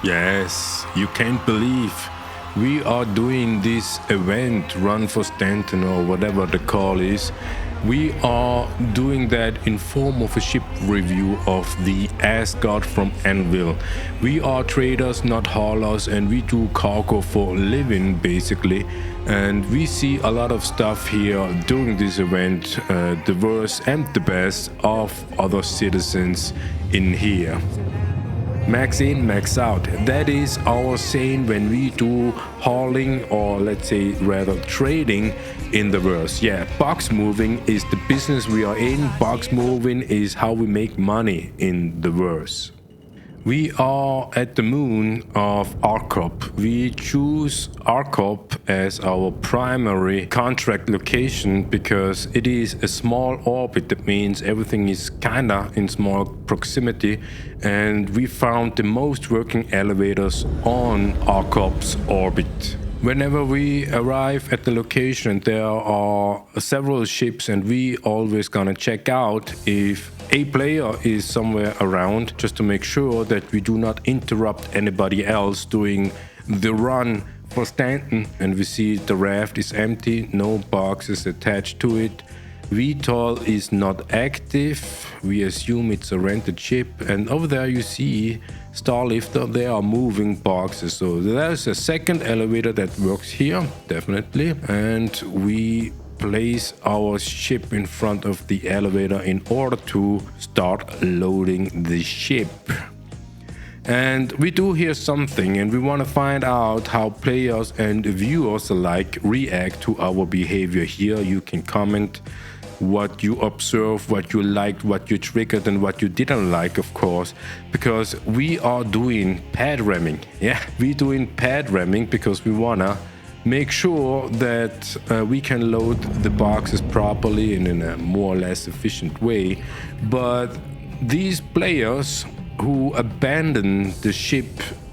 Yes, you can't believe we are doing this event, Run for Stanton or whatever the call is. We are doing that in form of a ship review of the Asgard from Anvil. We are traders, not haulers, and we do cargo for a living basically. And we see a lot of stuff here during this event, the worst and the best of other citizens in here. Max in, max out. That is our saying when we do hauling, or let's say rather trading in the verse. Yeah, box moving is the business we are in. Box moving is how we make money in the verse. We are at the moon of Arcop. We choose Arcop as our primary contract location because it is a small orbit. That means everything is kinda in small proximity, and we found the most working elevators on Arcop's orbit. Whenever we arrive at the location, there are several ships, and we always gonna check out if a player is somewhere around, just to make sure that we do not interrupt anybody else doing the run for Stanton. And we see the raft is empty, no boxes attached to it. VTOL is not active. We assume it's a rented ship. And over there you see Starlifter, they are moving boxes. So there's a second elevator that works here, definitely. And we place our ship in front of the elevator in order to start loading the ship. And we do hear something, and we want to find out how players and viewers alike react to our behavior here. You can comment what you observe, what you liked, what you triggered, and what you didn't like, of course, because we are doing pad ramming. Yeah, we're doing pad ramming because we wanna make sure that we can load the boxes properly and in a more or less efficient way. But these players who abandon the ship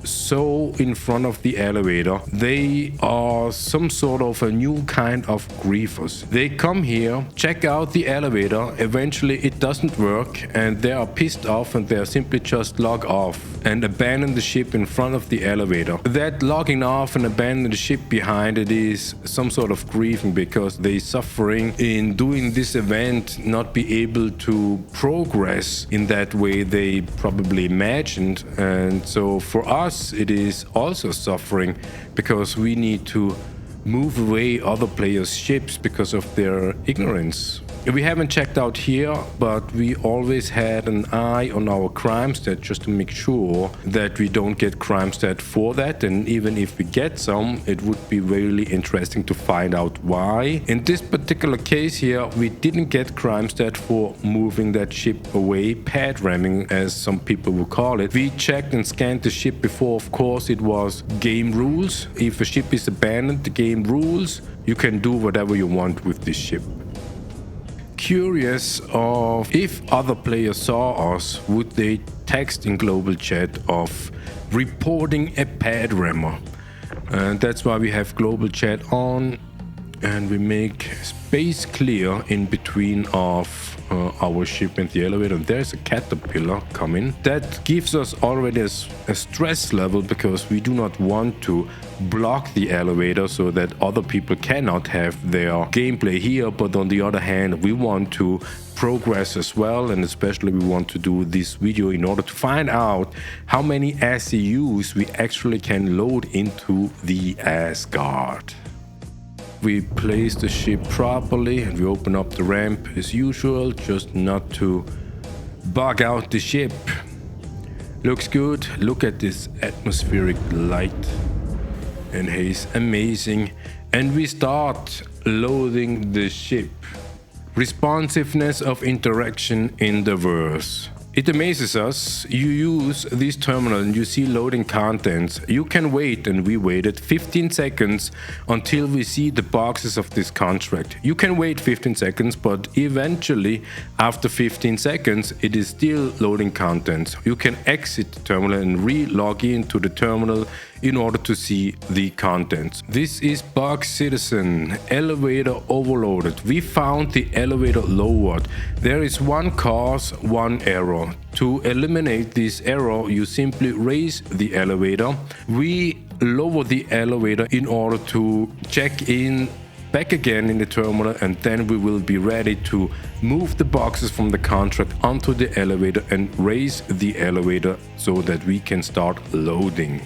so in front of the elevator, they are some sort of a new kind of griefers. They come here, check out the elevator, eventually it doesn't work, and they are pissed off, and they are simply just log off and abandon the ship in front of the elevator. That logging off and abandoning the ship behind it is some sort of grieving, because they suffering in doing this event, not be able to progress in that way they probably imagined. And so for us, it is also suffering because we need to move away other players' ships because of their ignorance. We haven't checked out here, but we always had an eye on our crime stat just to make sure that we don't get crime stat for that. And even if we get some, it would be really interesting to find out why. In this particular case here, we didn't get crime stat for moving that ship away, pad ramming as some people will call it. We checked and scanned the ship before. Of course, it was game rules. If a ship is abandoned, the game rules, you can do whatever you want with this ship. Curious of if other players saw us, would they text in global chat of reporting a pad rammer? And that's why we have global chat on, and we make space clear in between of our ship and the elevator. And there's a caterpillar coming. That gives us already a stress level, because we do not want to block the elevator so that other people cannot have their gameplay here. But on the other hand, we want to progress as well, and especially we want to do this video in order to find out how many SCUs we actually can load into the Asgard. We place the ship properly and we open up the ramp as usual, just not to bug out the ship. Looks good. Look at this atmospheric light and haze, amazing. And we start loading the ship. Responsiveness of interaction in the verse. It amazes us. You use this terminal and you see loading contents. You can wait, and we waited 15 seconds until we see the boxes of this contract. You can wait 15 seconds, but eventually after 15 seconds it is still loading contents. You can exit the terminal and re-log into the terminal in order to see the contents. This is bug citizen, elevator overloaded. We found the elevator lowered. There is one cause, one error. To eliminate this error, you simply raise the elevator. We lower the elevator in order to check in back again in the terminal, and then we will be ready to move the boxes from the contract onto the elevator and raise the elevator so that we can start loading.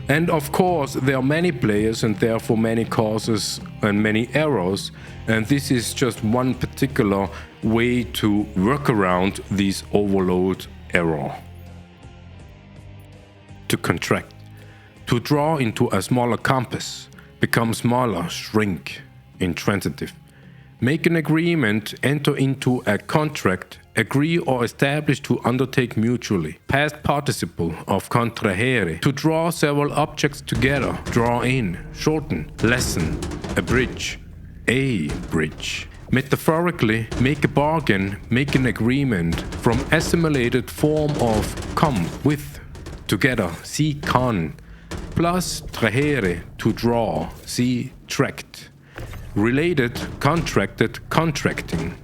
And of course, there are many players and therefore many causes and many errors, and this is just one particular way to work around this overload error. To contract. To draw into a smaller compass. Become smaller, shrink, intransitive. Make an agreement, enter into a contract, agree or establish to undertake mutually. Past participle of contrahere, to draw several objects together, draw in, shorten, lessen, abridge, a bridge. Metaphorically, make a bargain, make an agreement, from assimilated form of come, with, together, see con, plus trahere, to draw, see tract. Related, contracted, contracting.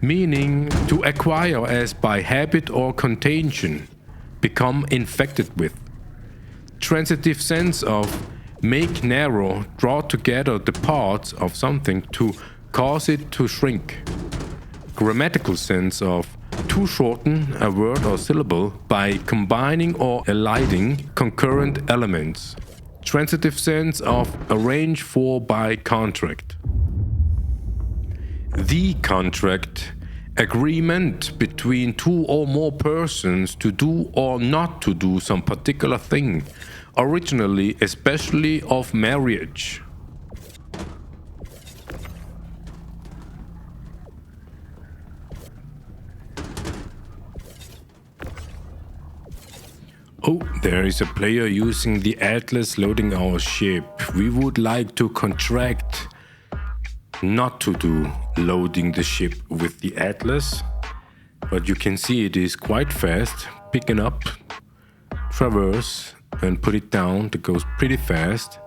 Meaning to acquire as by habit or contagion, become infected with. Transitive sense of make narrow, draw together the parts of something to cause it to shrink. Grammatical sense of to shorten a word or syllable by combining or eliding concurrent elements. Transitive sense of arrange for by contract. The contract, agreement between two or more persons to do or not to do some particular thing, originally especially of marriage. Oh, there is a player using the Atlas loading our ship. We would like to contract not to do loading the ship with the Atlas, but you can see it is quite fast, picking up, traverse and put it down. That goes pretty fast,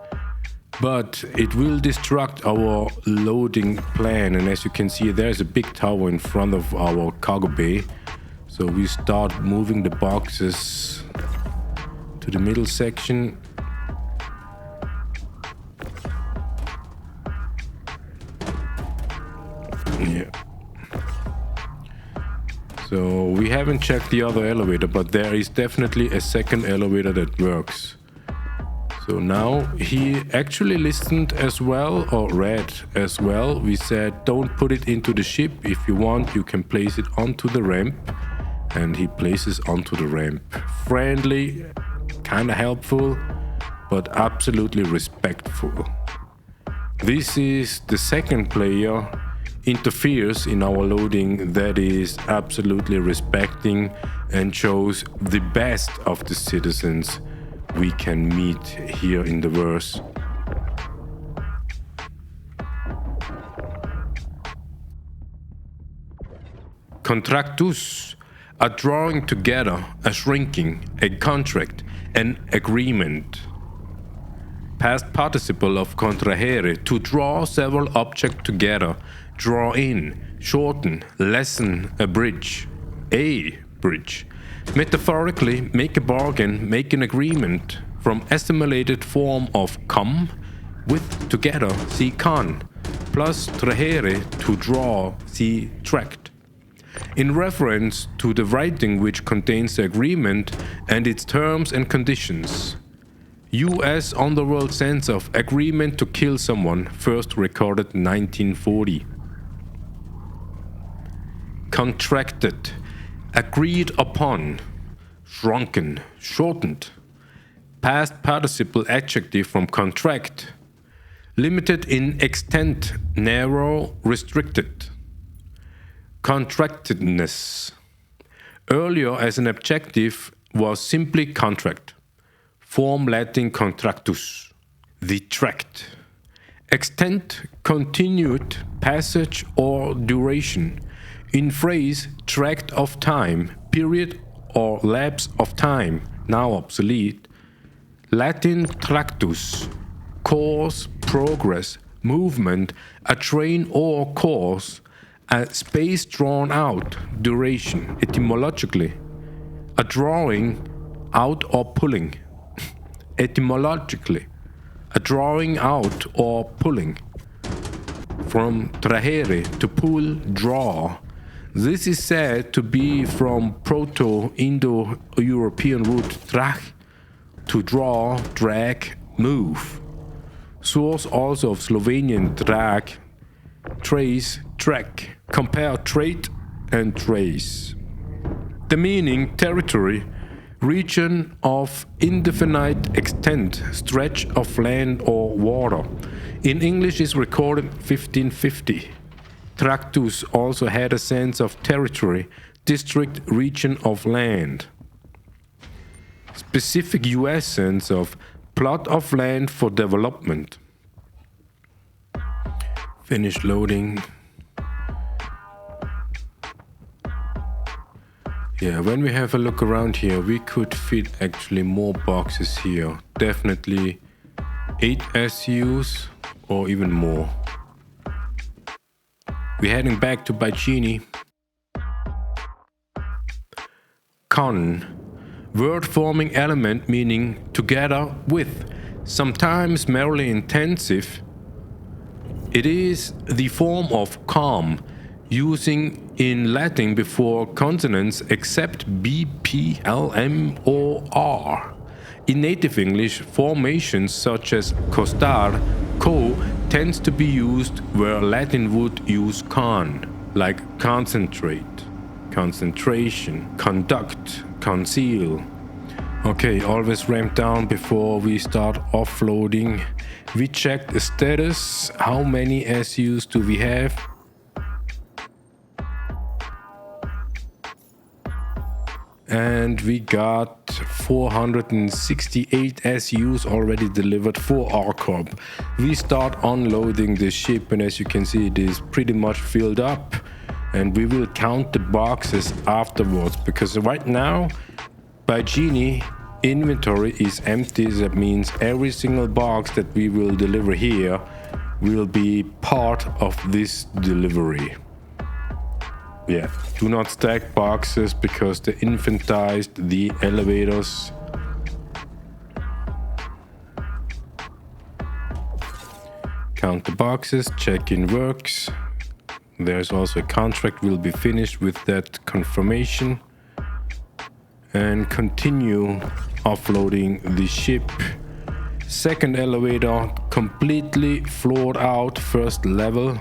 but it will destruct our loading plan. And as you can see, there's a big tower in front of our cargo bay, so we start moving the boxes to the middle section. Yeah. So we haven't checked the other elevator, but there is definitely a second elevator that works. So now he actually listened as well, or read as well. We said don't put it into the ship. If you want, you can place it onto the ramp. And he places onto the ramp. Friendly, kind of helpful, but absolutely respectful. This is the second player interferes in our loading that is absolutely respecting and shows the best of the citizens we can meet here in the verse. Contractus, a drawing together, a shrinking, a contract, an agreement. Past participle of contrahere, to draw several objects together, draw in, shorten, lessen, abridge, a bridge. Metaphorically, make a bargain, make an agreement, from assimilated form of come, with, together, see con, plus trahere, to draw, see tract. In reference to the writing which contains the agreement and its terms and conditions. U.S. underworld sense of agreement to kill someone, first recorded 1940. Contracted, agreed upon, shrunken, shortened. Past participle adjective from contract. Limited in extent, narrow, restricted. Contractedness. Earlier as an adjective was simply contract. Form Latin contractus. The tract. Extent, continued, passage or duration. In phrase, tract of time, period or lapse of time, now obsolete. Latin tractus, course, progress, movement, a train or course, a space drawn out, duration, etymologically, a drawing out or pulling, etymologically, a drawing out or pulling. From trahere, to pull, draw. This is said to be from Proto-Indo-European root trach, to draw, drag, move. Source also of Slovenian drag, trace, track. Compare trait and trace. The meaning: territory, region of indefinite extent, stretch of land or water. In English is recorded 1550. Tractus also had a sense of territory, district, region of land. Specific US sense of plot of land for development. Finish loading. Yeah, when we have a look around here, we could fit actually more boxes here. Definitely 8 SUs or even more. We're heading back to Baigini. Con, word forming element meaning together with, sometimes merely intensive. It is the form of calm, using in Latin before consonants except B, P, L, M, or R. In native English, formations such as costar, co, tends to be used where Latin would use con, like concentrate, concentration, conduct, conceal. Okay, always ramp down before we start offloading. We checked the status. How many SUs do we have? And we got 468 SUs already delivered for our corp. We start unloading the ship, and as you can see, it is pretty much filled up. And we will count the boxes afterwards, because right now, Baigini inventory is empty. That means every single box that we will deliver here will be part of this delivery. Yeah, do not stack boxes because they infantized the elevators. Count the boxes, check-in works. There's also a contract will be finished with that confirmation. And continue offloading the ship. Second elevator completely floored out, first level.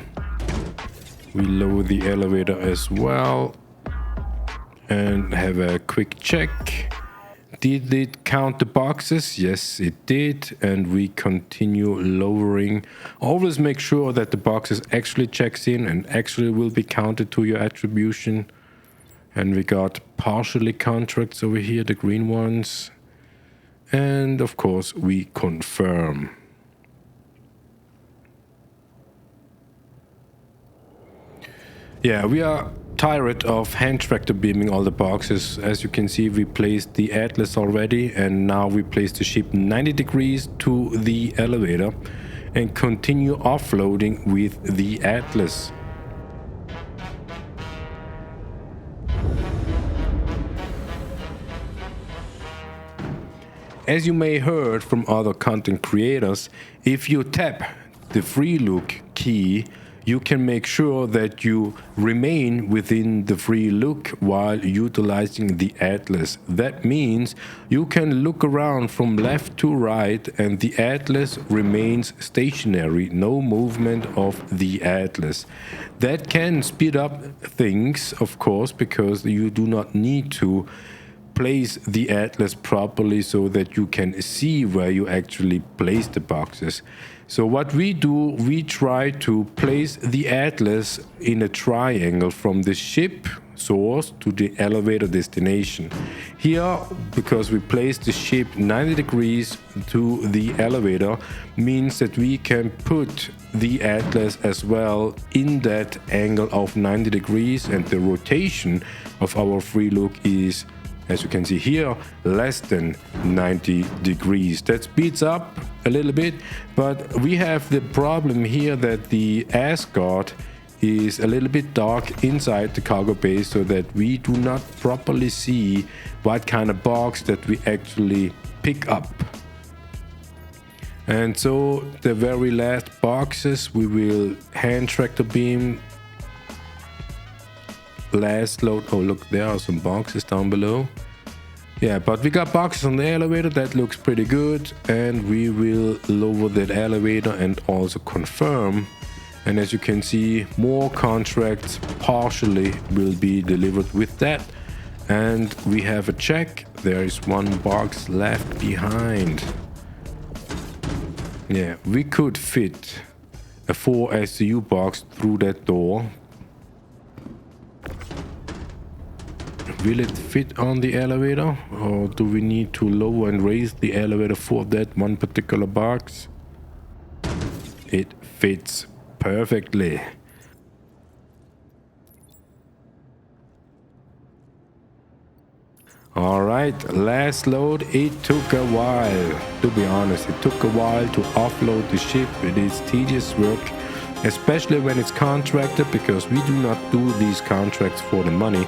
We lower the elevator as well and have a quick check. Did it count the boxes? Yes, it did. And we continue lowering. Always make sure that the boxes actually checks in and actually will be counted to your attribution. And we got partially contracts over here, the green ones. And of course, we confirm. Yeah, we are tired of hand tractor beaming all the boxes. As you can see, we placed the Atlas already, and now we place the ship 90 degrees to the elevator and continue offloading with the Atlas. As you may heard from other content creators, if you tap the free look key, you can make sure that you remain within the free look while utilizing the Atlas. That means you can look around from left to right and the Atlas remains stationary, no movement of the Atlas. That can speed up things, of course, because you do not need to place the Atlas properly so that you can see where you actually place the boxes. So what we do, we try to place the Atlas in a triangle from the ship source to the elevator destination. Here, because we place the ship 90 degrees to the elevator, means that we can put the Atlas as well in that angle of 90 degrees, and the rotation of our free look is As you can see here, less than 90 degrees. That speeds up a little bit, but we have the problem here that the Asgard is a little bit dark inside the cargo bay, so that we do not properly see what kind of box that we actually pick up. And so the very last boxes we will hand tractor beam. Last load. Oh look, there are some boxes down below. Yeah, but we got boxes on the elevator. That looks pretty good, and we will lower that elevator and also confirm. And as you can see, more contracts partially will be delivered with that. And we have a check. There is one box left behind. Yeah, we could fit a 4 SCU box through that door. Will it fit on the elevator, or do we need to lower and raise the elevator for that one particular box? It fits perfectly. Alright, last load. It took a while, to be honest. It took a while to offload the ship. It is tedious work, especially when it's contracted, because we do not do these contracts for the money.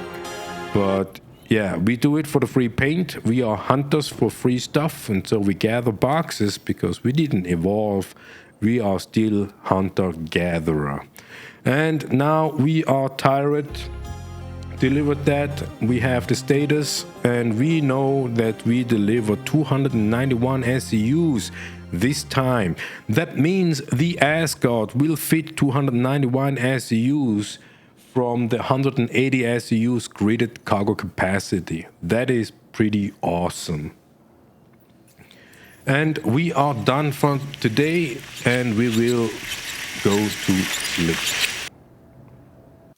But yeah, we do it for the free paint. We are hunters for free stuff, and so we gather boxes because we didn't evolve. We are still hunter-gatherer. And now we are tired. Delivered that. We have the status, and we know that we delivered 291 SCUs this time. That means the Asgard will fit 291 SCUs from the 180 SCUs gridded cargo capacity. That is pretty awesome. And we are done for today, and we will go to sleep.